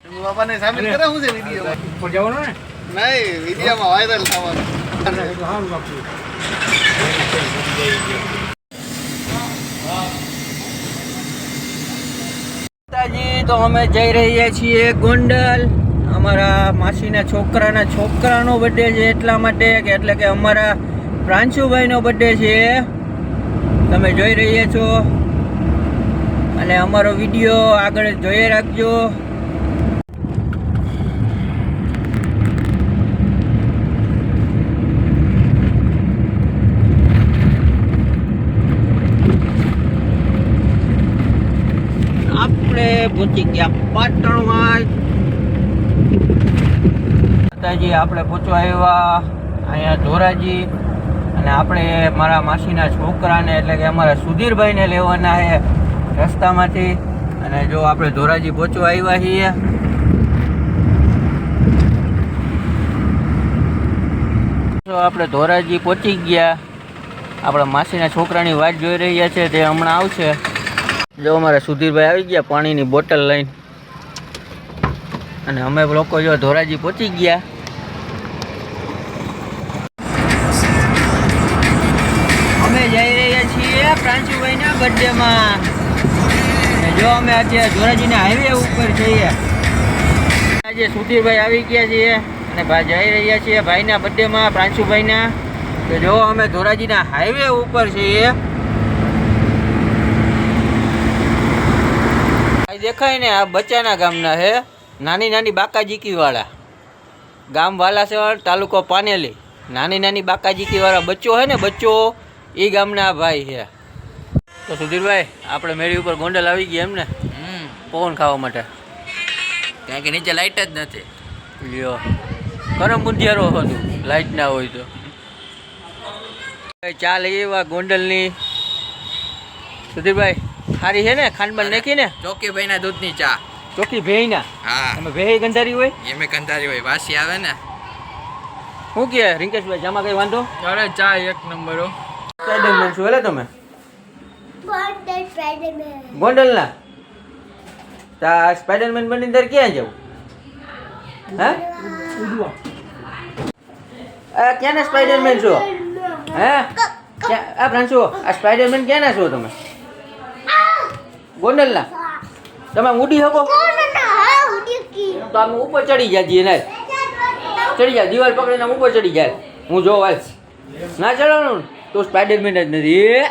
બાપાને સામેલ કરે હું છે વિડિયોમાં ઉપર જવાનો ને નહીં વિડિયોમાં વાયરલ થવાનો હારું બાપુ માતાજી તો અમે જઈ રહ્યા છીએ ગોંડલ અમારા માસીના છોકરાનો બર્થડે છે એટલા માટે કે એટલે કે અમારા પ્રાંશુભાઈનો બર્થડે છે તમે જોઈ રહ્યા છો અને અમારો વિડીયો આગળ જોઈ રાખજો આપણે પહોંચી ગયા પાટણમાં માતાજી આપણે પહોંચવા આવ્યા અહીંયા ધોરાજી અને આપણે મારા માસીના છોકરાને એટલે કે અમારા સુધીરભાઈને લેવાના છે રસ્તામાંથી અને જો આપણે ધોરાજી પહોંચવા આવ્યા છીએ તો આપણે ધોરાજી પહોંચી ગયા આપણા માસીના છોકરાની વાટ જોઈ રહ્યા છે તે હમણાં આવશે જો અમારા સુધીરભાઈ આવી ગયા પાણીની બોટલ લઈને અને અમે લોકો જો ધોરાજી પહોંચી ગયા અમે જઈ રહ્યા છીએ પ્રાંશુભાઈના બર્થડેમાં અને જો અમે આજે ધોરાજીના હાઈવે ઉપર છીએ આજે સુધીરભાઈ આવી ગયા છીએ અને જઈ રહ્યા છીએ ભાઈના બર્થડેમાં પ્રાંશુભાઈના તો જો અમે ધોરાજીના હાઈવે ઉપર છીએ દેખાય ને આ બચ્ચાના ગામના છે નાની નાની બાકાજીકી વાળા ગામ વાલાસર તાલુકો પાનેલી નાની નાની બાકાજીકી વાળા બચ્ચો છે ને બચ્ચો એ ગામના ભાઈ છે તો સુધીરભાઈ આપણે મેળી ઉપર ગોંડલ આવી ગયા એમ ને પવન ખાવા માટે કારણ કે નીચે લાઇટ જ નથી લ્યો ગરમ બુંધિયારો હતું લાઇટ ના હોય તો ચા લઈ એવા ગોંડલની સુધીરભાઈ સારી છે ને ખાંડમાં નાખી ને ચોકી ભાઈના દૂધની ચા ચોકી ભેયના હા એમાં ભેય ગંધારી હોય એમે કંટારી હોય વાસી આવે ને શું કે રિંકેશભાઈ જામાં કઈ વાંધો અરે ચા એક નંબર સ્પાઈડરમેન છો એટલે તમે ગોંડલના તા સ્પાઈડરમેન બની અંદર ક્યાં જવું હે ક્યાંના સ્પાઈડરમેન છો હે આ પ્રાંશુ આ સ્પાઈડરમેન ક્યાંના છો તમે ગોંડલના તમે ઉડી શકો તો આમ ઉપર ચડી જાય ને ચડી જાય દિવાલ પકડીને ઉપર ચડી જાય હું જોઉં ના ચડવાનું તો સ્પાઈડરમેન જ નથી